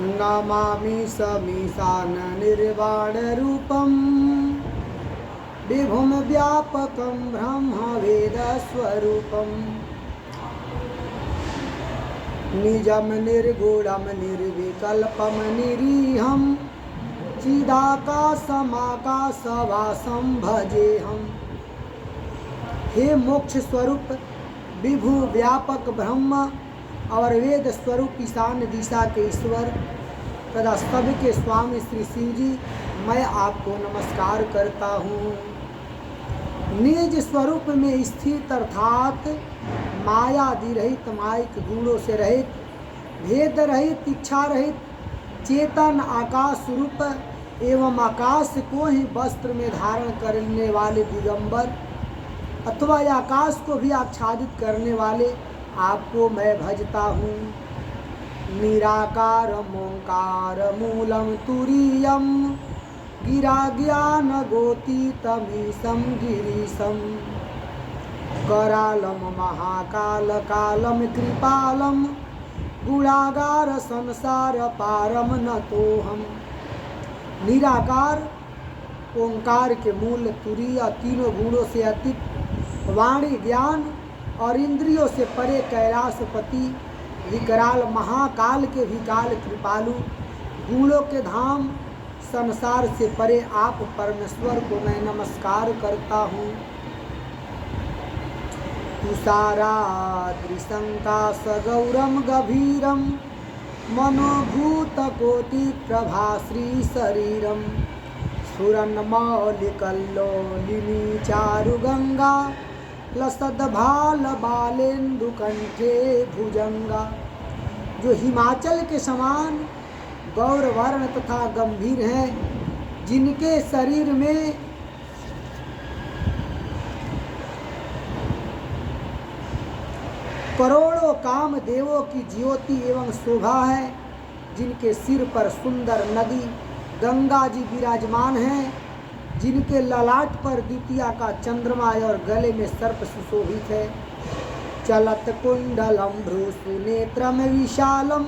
नमामि समीशान निर्वाण रूपम विभुम व्यापकं ब्रह्म वेद स्वरूपम निजम निर्गुणम निर्विकल्पम निरीहम चिदाकाशमाकाशवासं भजेहम। हे मोक्ष स्वरूप विभु व्यापक ब्रह्म और वेद स्वरूप ईशान दिशा के ईश्वर तथा सभी के स्वामी श्री शिव जी, मैं आपको नमस्कार करता हूँ। निज स्वरूप में स्थित अर्थात मायादि रहित, मायिक गुणों से रहित, भेद रहित, इच्छा रहित, चेतन आकाश रूप एवं आकाश को ही वस्त्र में धारण करने वाले दिगंबर अथवा आकाश को भी आच्छादित करने वाले आपको मैं भजता हूँ। निराकार ओंकार मूलम तुरीयम गिरा ज्ञान गोतीतमीशं गिरीशं करालम महाकाल कालम कृपालम गुणागार संसार पारम नतोहम। निराकार ओंकार के मूल तुरीय, तीनों गुणों से अतीत, वाणी ज्ञान और इंद्रियों से परे कैलाशपति, विकराल महाकाल के विकाल कृपालु, गुणों के धाम, संसार से परे आप परमेश्वर को मैं नमस्कार करता हूँ। तुषाराद्रिशंकाश गौरम गभीरम मनोभूत कोटि प्रभाश्री शरीरम सुरन्मौलिकल्लोलिनी चारुगंगा लसद्भाल बालेन्दु कंठे भुजंगा। जो हिमाचल के समान गौर वर्ण तथा गंभीर हैं, जिनके शरीर में करोड़ों काम देवों की ज्योति एवं शोभा है, जिनके सिर पर सुंदर नदी गंगा जी विराजमान हैं, जिनके ललाट पर द्वितीया का चंद्रमा और गले में सर्प सुशोभित है। चलत कुंडलम भ्रूसुनेत्रम विशालम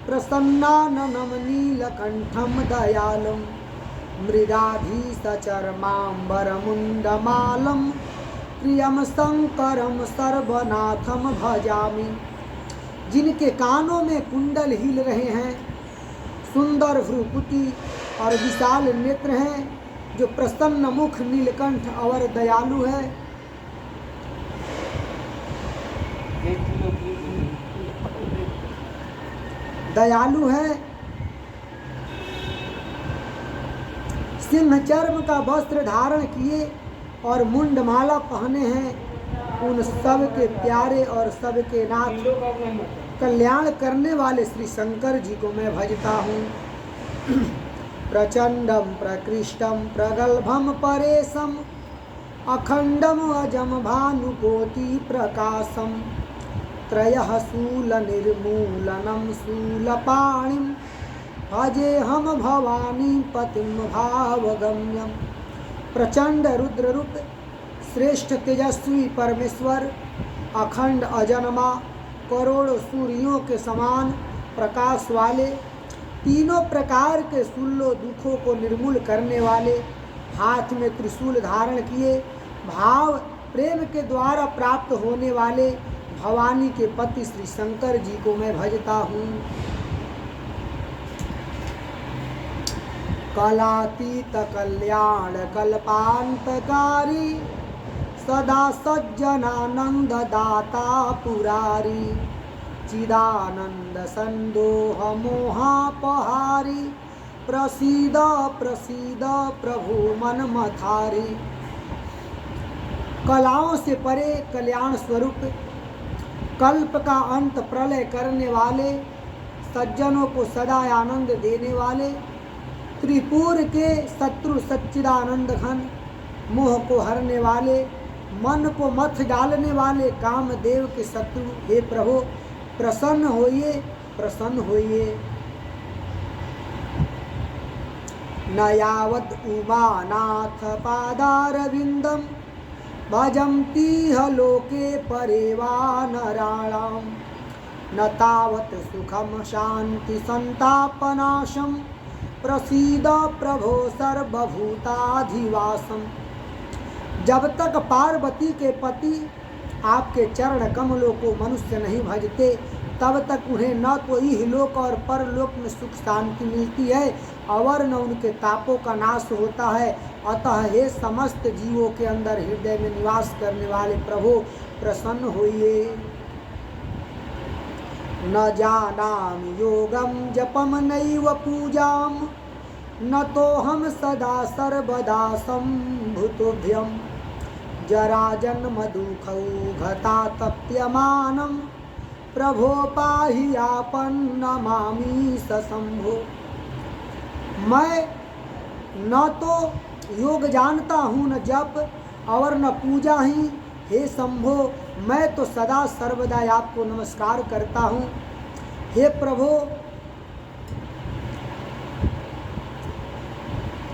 प्रसन्नाननम नीलकंठम दयालम मृदाधीशचर्मांबरमुंडमालम प्रियम शंकरम सर्वनाथम भजामि। जिनके कानों में कुंडल हिल रहे हैं, सुंदर भ्रूकुटी और विशाल नेत्र हैं, जो प्रसन्न मुख नीलकंठ और दयालु है। दयालु है, सिंह चर्म का वस्त्र धारण किए और मुंडमाला पहने हैं, उन सब के प्यारे और सबके नाथ कल्याण करने वाले श्री शंकर जी को मैं भजता हूँ। प्रचंडम प्रकृष्टम प्रगल्भम परेशम अखंडम अजम भानुकोटि प्रकाशम त्रयः शूल निर्मूलनम शूलपाणिम भजे हम भवानी पतिम भावगम्यम। प्रचंड रुद्र रूप, श्रेष्ठ तेजस्वी परमेश्वर, अखंड अजन्मा, करोड़ों सूर्यों के समान प्रकाश वाले, तीनों प्रकार के शूलों दुखों को निर्मूल करने वाले, हाथ में त्रिशूल धारण किए, भाव प्रेम के द्वारा प्राप्त होने वाले भवानी के पति श्री शंकर जी को मैं भजता हूँ। कलातीत कल्याण कल्पांतकारी सदा सज्जनानंद दाता पुरारी चिदानंद संदोह मोहापहारी प्रसीद प्रसीद प्रभु मन मथारी। कलाओं से परे कल्याण स्वरूप, कल्प का अंत प्रलय करने वाले, सज्जनों को सदा आनंद देने वाले, त्रिपुर के शत्रु सच्चिदानंद घन, मोह को हरने वाले, मन को मथ डालने वाले कामदेव के शत्रु, हे प्रभु प्रसन्न होइए, प्रसन्न होइए। न यावद उमानाथ पादारविंदम भजन्ति लोके परेवा नराणाम न तावत् सुखम शांति संतापनाशम प्रसीद प्रभो सर्वभूताधिवासम। जब तक पार्वती के पति आपके चरण कमलों को मनुष्य नहीं भजते, तब तक उन्हें न तो इहलोक और परलोक में सुख शांति मिलती है और न उनके तापों का नाश होता है। अतः हे समस्त जीवों के अंदर हृदय में निवास करने वाले प्रभु, प्रसन्न होइए। न जानामि योगम जपम नैव पूजाम, न तो हम सदा सर्वदा संभुतोभ्यम। जरा जन्म दुखौ घता तप्यमानम, प्रभो पाहि आपन नमामि सशंभो। मैं न तो योग जानता हूँ, न जप और न पूजा ही। हे शंभो, मैं तो सदा सर्वदा आपको नमस्कार करता हूँ। हे प्रभो,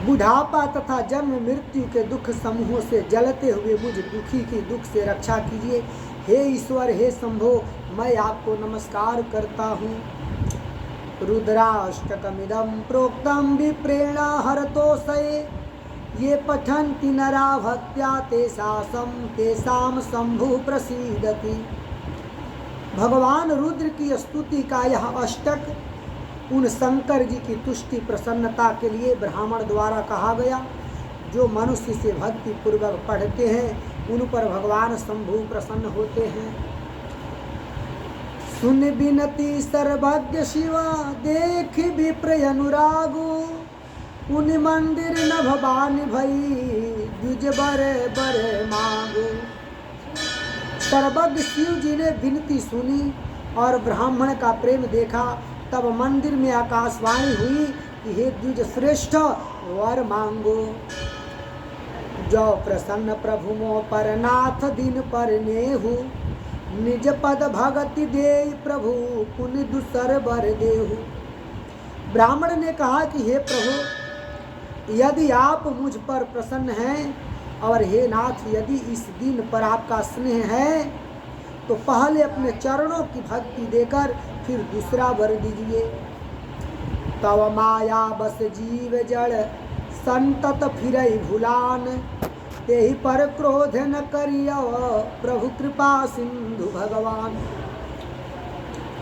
बुढ़ापा तथा जन्म मृत्यु के दुख समूहों से जलते हुए मुझ दुखी की दुख से रक्षा कीजिए। हे ईश्वर, हे शंभो, मैं आपको नमस्कार करता हूँ। रुद्राष्टकमिदं प्रोक्तं विप्रेण हरतोषये, ये पठन्ति नरा भक्त्या तेषां शंभु प्रसीदति। भगवान रुद्र की स्तुति का यह अष्टक उन शंकर जी की तुष्टि प्रसन्नता के लिए ब्राह्मण द्वारा कहा गया। जो मनुष्य से भक्ति पूर्वक पढ़ते हैं उन पर भगवान शंभु प्रसन्न होते हैं। सुन बिनती सर्वज्ञ शिवा, देख विप्र अनुरागो, उन मंदिर न भवानी भई द्विज बरे बरे मांगो। सर्वज्ञ शिव जी ने विनती सुनी और ब्राह्मण का प्रेम देखा। तब मंदिर में आकाशवाणी हुई कि हे द्विज श्रेष्ठ, वर मांगो। जो प्रसन्न प्रभु मो पर नाथ दिन पर नेहु, निज पद भगति दे प्रभु पुनि दुसर बर देहु। ब्राह्मण ने कहा कि हे प्रभु, यदि आप मुझ पर प्रसन्न हैं और हे नाथ, यदि इस दिन पर आपका स्नेह है तो पहले अपने चरणों की भक्ति देकर फिर दूसरा वर दीजिए। तव माया बस जीव जड़ संतत फिरई भुलान, तेहि पर क्रोध न करियो प्रभु कृपा सिंधु भगवान।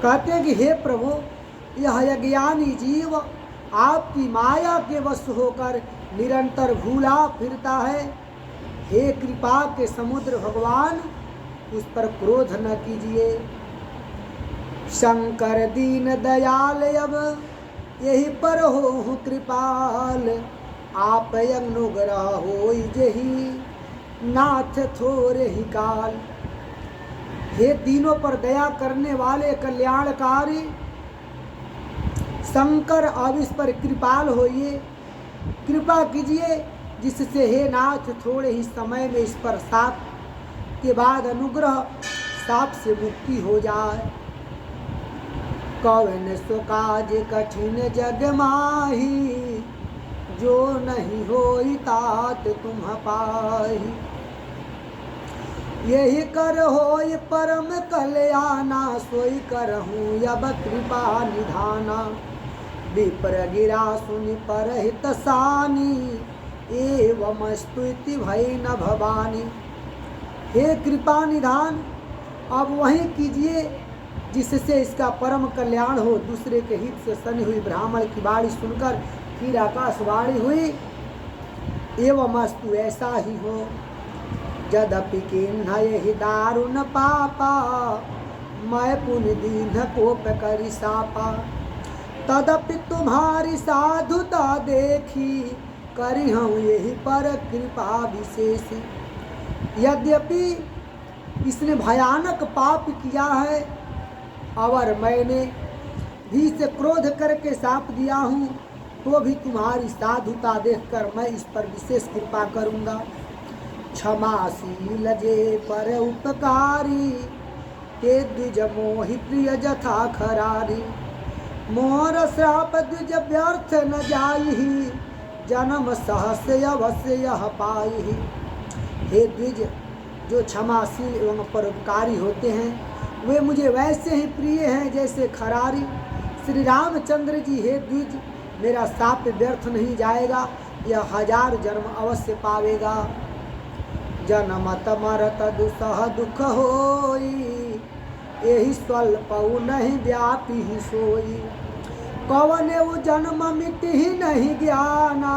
कहते हैं कि हे प्रभु, यह अज्ञानी जीव आपकी माया के वश होकर निरंतर भूला फिरता है। हे कृपा के समुद्र भगवान, उस पर क्रोध न कीजिए। शंकर दीन दयाल अब यही पर हो कृपाल, आप अनुग्रह होई जेहि नाथ थोरे ही काल। हे दीनों पर दया करने वाले कल्याणकारी शंकर, अब इस पर कृपाल होइए, कृपा कीजिए, जिससे हे नाथ थोड़े ही समय में इस पर साप के बाद अनुग्रह साप से मुक्ति हो जाए। कौन सो काज कठिन जग माही, जो नहीं होई तात तुम पाही। यही कर होय परम कल्याणा, सोई करहूँ अब कृपा निधाना। विप्र गिरा सुनि पर हित सानी, एवं स्तुति भई न भवानी। हे कृपा निधान, अब वही कीजिए जिससे इसका परम कल्याण हो। दूसरे के हित से सनी हुई ब्राह्मण की वाणी सुनकर फिर आकाशवाणी हुई, एवं अस्तु, ऐसा ही हो। यद्यपि किन्हहि दारुण पापा, मैं पुण्य दीन कोप करि सापा। तदपि तुम्हारी साधुता देखी, करी हूँ यही पर कृपा विशेषी। यद्यपि इसने भयानक पाप किया है और मैंने भी इसे क्रोध करके साप दिया हूँ, तो भी तुम्हारी साधुता देखकर मैं इस पर विशेष कृपा करूँगा। क्षमाशील जे पर उपकारी, ते द्विज मोहि प्रिय जथा खरारी। मोर श्राप द्विज व्यर्थ न जाइहि, जन्म सहस्य अवश्य यह पाइहि। हे द्विज, जो क्षमाशील एवं परोपकारी होते हैं वे मुझे वैसे ही प्रिय हैं जैसे खरारी। श्री रामचंद्र जी हे द्विज, मेरा साप व्यर्थ नहीं जाएगा, यह 1000 जन्म अवश्य पावेगा। जन्मत मरत दुसह दुख होई, यही स्वल्पऊ नहीं व्यापी ही सोई। कवने वो जन्म मिटि ही नहीं ज्ञाना,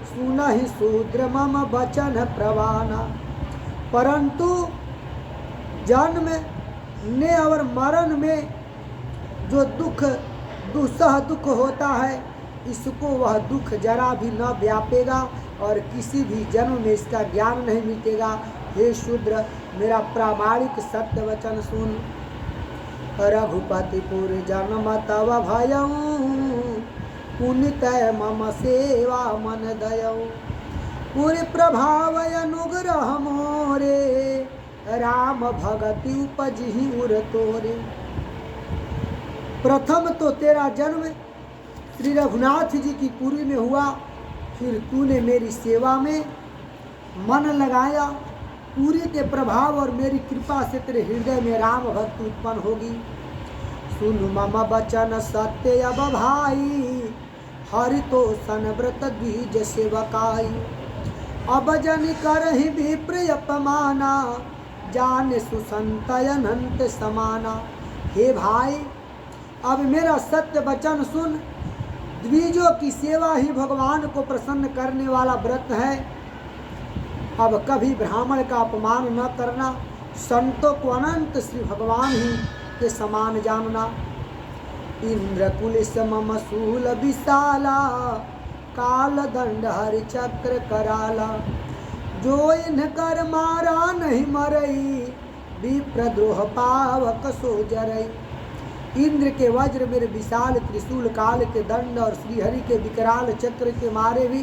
सुनहि शूद्र मम वचन प्रवाना। परंतु जन्म ने और मरण में जो दुख दुसह दुख होता है, इसको वह दुख जरा भी न व्यापेगा और किसी भी जन्म में इसका ज्ञान नहीं मिटेगा। हे शूद्र, मेरा प्रामाणिक सत्य वचन सुन। रघुपतिपुर जन्म तव भयऊ, पुनित मम सेवा मन दयऊ। पुर प्रभाव अनुग्रह मोरे, राम भगति उपजहि उर तोरे। प्रथम तो तेरा जन्म श्री रघुनाथ जी की पुरी में हुआ, फिर तूने मेरी सेवा में मन लगाया। पूरी के प्रभाव और मेरी कृपा से तेरे हृदय में राम भक्ति उत्पन्न होगी। सुन मम वचन सत्य अब भाई, हरि तो सन व्रत द्विज सेवकाई। अब जन करहि विप्र अपमाना, जान सुसंतय अनंत समाना। हे भाई, अब मेरा सत्य वचन सुन। द्विजों की सेवा ही भगवान को प्रसन्न करने वाला व्रत है। अब कभी ब्राह्मण का अपमान न करना, संतों को अनंत श्री भगवान ही के समान जानना। इंद्र कुलिस मम शूल विशाला, काल दंड हरि चक्र कराला। जो इन कर मारा नहीं मरई, विप्रद्रोह पावक सो जरई। इंद्र के वज्र मेरे विशाल त्रिशूल, काल के दंड और श्रीहरि के विकराल चक्र के मारे भी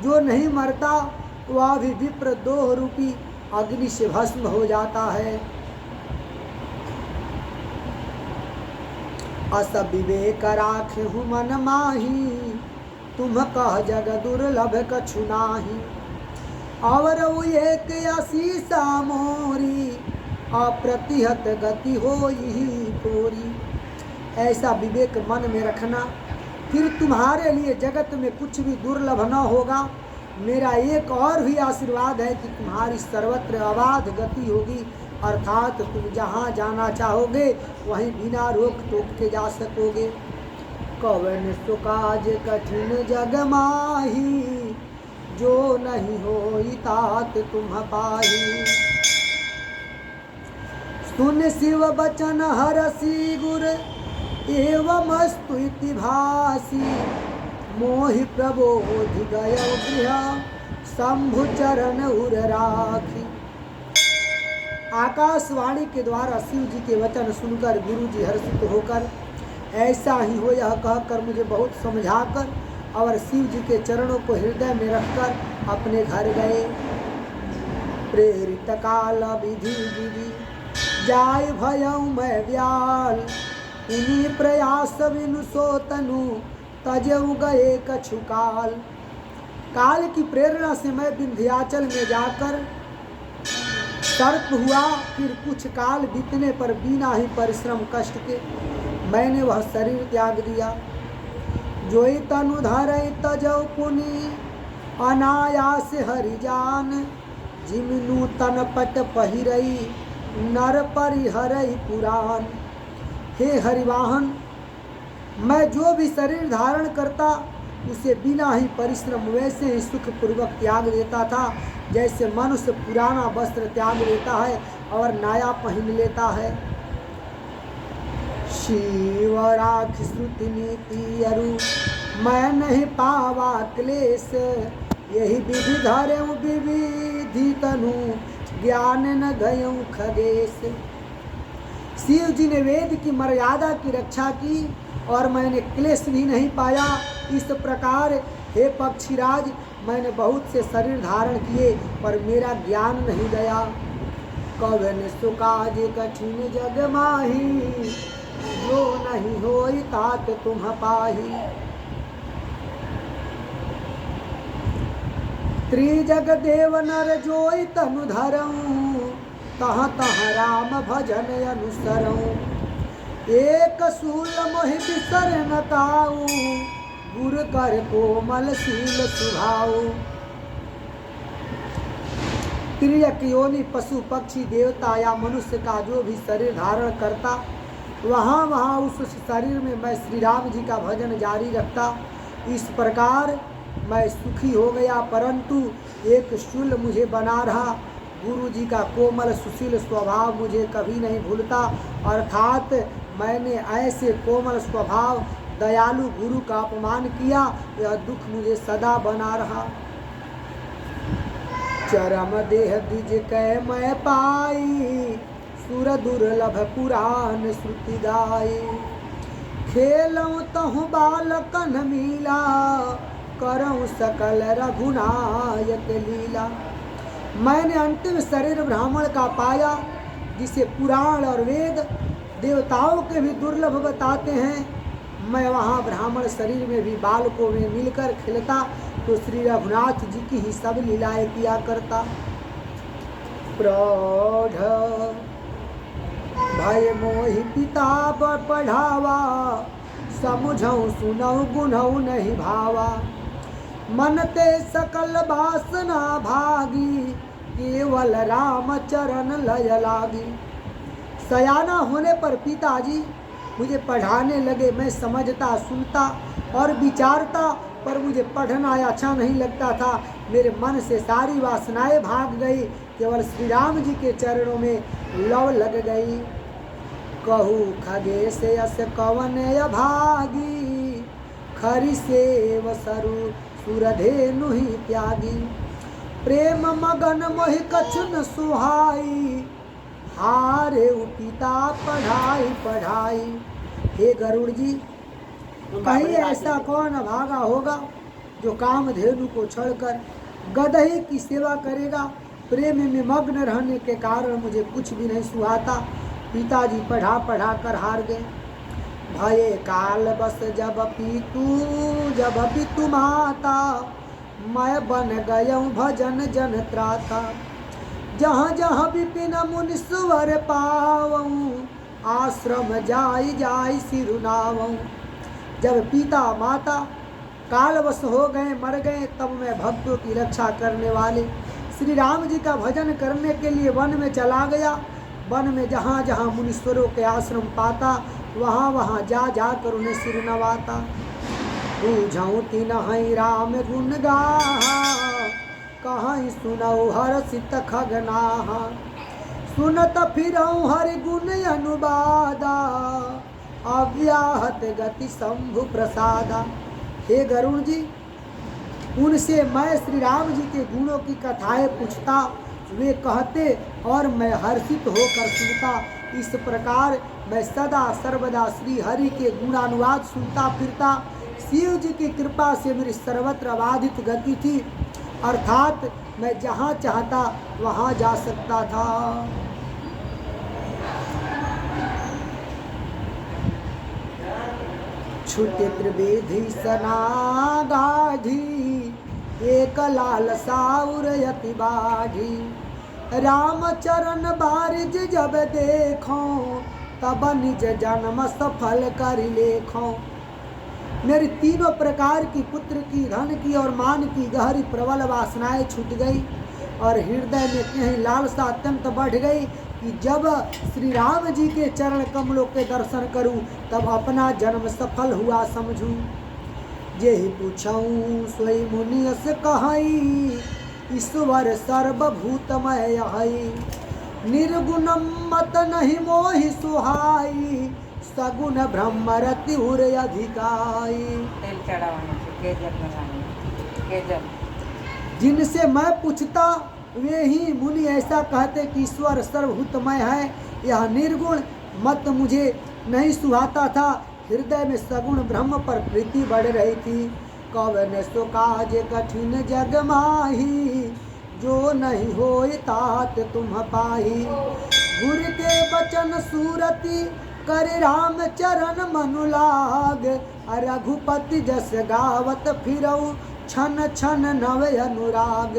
जो नहीं मरता, वह भी विप्रद्रोह रूपी अग्नि से भस्म हो जाता है। अस विवेक राखे हूँ मन माही, तुम कह जग दुर्लभ कछु नाही। और एक आशीषा मोरी, अप्रतिहत गति हो ही पूरी। ऐसा विवेक मन में रखना, फिर तुम्हारे लिए जगत में कुछ भी दुर्लभ न होगा। मेरा एक और भी आशीर्वाद है कि तुम्हारी सर्वत्र अबाध गति होगी, अर्थात तुम जहाँ जाना चाहोगे वहीं बिना रोक टोक के जा सकोगे। कवन सुकाज कठिन जग माही, जो नहीं होई तात तुम पाही। सुन शिव बचन हरसी गुर, एवं स्तुति भासी। मोहि प्रबोधि गय गृह, शंभु चरण उर राखी। आकाशवाणी के द्वारा शिव जी के वचन सुनकर गुरु जी हर्षित होकर ऐसा ही हो यह कहकर मुझे बहुत समझाकर और शिव जी के चरणों को हृदय में रखकर अपने घर गए। प्रेरित काल विधि विधि, जाय भयऊ मैं व्याल। इन्हीं प्रयास बिनु सो तनु, तजऊ गए कछु काल। काल की प्रेरणा से मैं विंध्याचल में जाकर सर्प हुआ। फिर कुछ काल बीतने पर बिना ही परिश्रम कष्ट के मैंने वह शरीर त्याग दिया। जोई तनु धरई तजऊ पुनि, अनायास हरि जान। जिमिनु तन पट पहिरई, नर परिहरई पुराण। हे हरिवाहन, मैं जो भी शरीर धारण करता उसे बिना ही परिश्रम वैसे ही सुखपूर्वक त्याग देता था, जैसे मनुष्य पुराना वस्त्र त्याग देता है और नया पहन लेता है। शिव राख श्रुति नीति अरु, मैं नहीं पावा क्लेश। यही विधि धरऊँ विविधि तनु, ज्ञान न गयऊँ खगेश। शिव जी ने वेद की मर्यादा की रक्षा की और मैंने क्लेश भी नहीं पाया। इस प्रकार हे पक्षीराज, मैंने बहुत से शरीर धारण किए पर मेरा ज्ञान नहीं गया। कवन सुकाज कठिन जग माही, जो नहीं होई तात तुम पाही। त्रिजग देव नर जोई तनु धरऊँ, तह तह राम भजन अनुसरऊँ। एक सूल मोहि बिसर न ताऊ, गुर कर कोमल शील सुभाऊ। तिर्यक योनि पशु पक्षी देवता या मनुष्य का जो भी शरीर धारण करता, वहाँ वहाँ उस शरीर में मैं श्री राम जी का भजन जारी रखता। इस प्रकार मैं सुखी हो गया, परंतु एक शूल मुझे बना रहा। गुरु जी का कोमल सुशील स्वभाव मुझे कभी नहीं भूलता, अर्थात मैंने ऐसे कोमल स्वभाव दयालु गुरु का अपमान किया, यह दुख मुझे सदा बना रहा। चरम देह द्विज कै मैं पाई, सुर दुर्लभ पुराण श्रुति गाई। खेलऊँ तहु बालकन मीला, करऊँ सकल रघुनायक लीला। मैंने अंतिम शरीर ब्राह्मण का पाया, जिसे पुराण और वेद देवताओं के भी दुर्लभ बताते हैं। मैं वहाँ ब्राह्मण शरीर में भी बालकों में मिलकर खेलता, तो श्री रघुनाथ जी की ही सब लीलाएं किया करता। प्रौढ़ भय मोहि पिता पढ़ावा, समुझऊ सुनऊ गुनऊ नहीं भावा। मन ते सकल वासना भागी, केवल राम चरण लय लागी। सयाना होने पर पिताजी मुझे पढ़ाने लगे। मैं समझता, सुनता और विचारता, पर मुझे पढ़ना अच्छा नहीं लगता था। मेरे मन से सारी वासनाएं भाग गई, केवल श्री राम जी के चरणों में लव लग गई। कहू खगेश यस कवन अभागी, खरी सेव सरु सुरधेनु ही त्यागी। प्रेम मगन मोहि कछु न सुहाई, हारे पिता पढ़ाई पढ़ाई। हे गरुड़ जी, कहीं ऐसा कौन अभागा होगा जो कामधेनु को छोड़कर गदहे की सेवा करेगा। प्रेम में मग्न रहने के कारण मुझे कुछ भी नहीं सुहाता। पिताजी पढ़ा पढ़ा कर हार गए। भये काल बस जब पितु माता, मैं बन गयऊँ भजन जन त्राता। जहाँ जहाँ विपिन मुनिस्वर पावऊँ, आश्रम जाई जाई सिरुनावऊँ। जब पिता माता कालवश हो गए, मर गए, तब मैं भक्तों की रक्षा करने वाले श्री राम जी का भजन करने के लिए वन में चला गया। वन में जहाँ जहाँ मुनीश्वरों के आश्रम पाता, वहाँ वहाँ जा जाकर उन्हें सिर नवाता। बूझऊँ तिन्हि राम गुण गाहा, कहीं सुनऊ हर्षित खगनाहा। सुनत फिरऊँ हरि गुण अनुवादा, अव्याहत गति शंभु प्रसादा। हे गरुड़ जी, उनसे मैं श्री राम जी के गुणों की कथाएं पूछता, वे कहते और मैं हर्षित होकर सुनता। इस प्रकार मैं सदा सर्वदा श्री हरि के गुणानुवाद सुनता फिरता। शिव जी की कृपा से मेरी सर्वत्र अबाधित गति थी, अर्थात मैं जहाँ चाहता वहाँ जा सकता था। छुटे त्रिवेदी सनागाधी, एक लाल साउर यति बाढ़ी। राम चरण बारिज जब देखो, तब निज जन्म सफल कर लेखो। मेरी तीनों प्रकार की पुत्र की, धन की और मान की गहरी प्रबल वासनाएं छूट गई और हृदय में कहीं लालसा अत्यंत बढ़ गई कि जब श्री राम जी के चरण कमलों के दर्शन करूं, तब अपना जन्म सफल हुआ समझूं। जेहि पूछऊँ सोई मुनियस कहई, ईश्वर सर्वभूतमय हई। निर्गुणम मत नहीं मोहि सुहाई, सगुण ब्रह्म रति उर अधिकाई। जिनसे मैं पूछता वे ही मुनि ऐसा कहते कि ईश्वर सर्वभूतमय है। यह निर्गुण मत मुझे नहीं सुहाता था। हृदय में सगुण ब्रह्म पर प्रीति बढ़ रही थी। कवन सो काज कठिन जग माही, जो नहीं होय तात तुम पाही। गुर के बचन सूरति कर राम चरण मनु लाग। रघुपति जस गावत फिरऊ, छन छन नव अनुराग।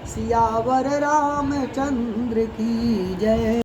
सियावर रामचंद्र की जय।